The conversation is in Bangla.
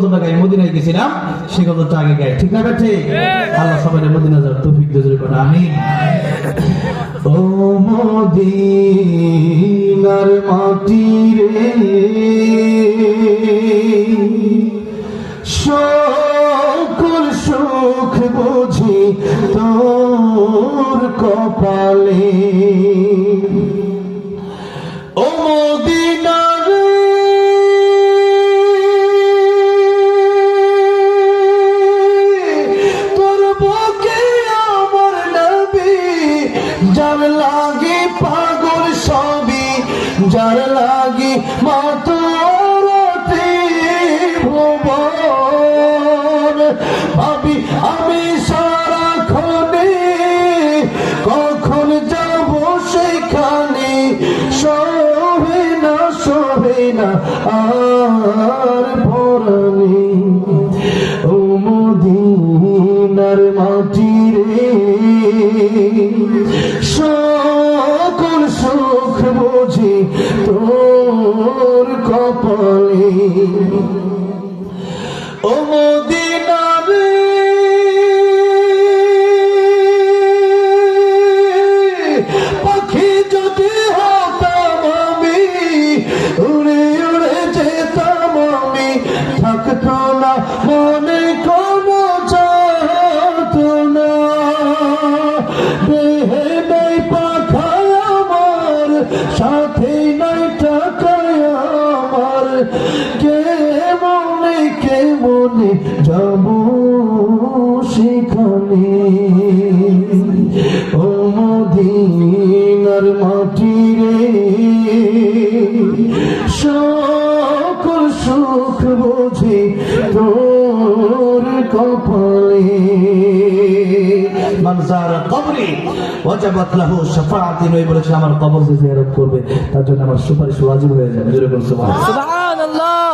মদিনায় গেছিলাম সে কথাটা আগে গায়ে ঠিক না বেঠে আল্লাহ সবাই মদিনা যাওয়ার তৌফিক দিয়ে জোরে করে আমিন। ও মদিনার মাটি রে সকল সুখ বুঝি তোর কপালে। ও মদিনা যার লাগি পাগল সবই যার লাগি মাতরতে ভুবন ভাবি আমি সারাক্ষণে কখন যাব সেখানে সহে না আর পরাণে। ও মদিনার মাটি রে সকল সুখ বুঝি তোর কপালে। ও মদিনা রে পাখি যদি হতাম আমি উড়ে উড়ে যেতাম আমি থাকতো না মনে কোনো যাতনা। দেহে নাই পাখায় আমার সাথে নাই টাকায় আমার কেমনে যাব সেখানে। ও মদিনার মাটি রে সকল সুখ বুঝি তোর কপালে। মানসার কবরি ওয়াজাবাত লাহু শাফাআতি নবী বলেছেন আমার কবর যে জিয়ারত করবে তার জন্য আমার সুপারিশ ওয়াজিব হয়ে যাবে। জোরে বলুন সুবহানাল্লাহ।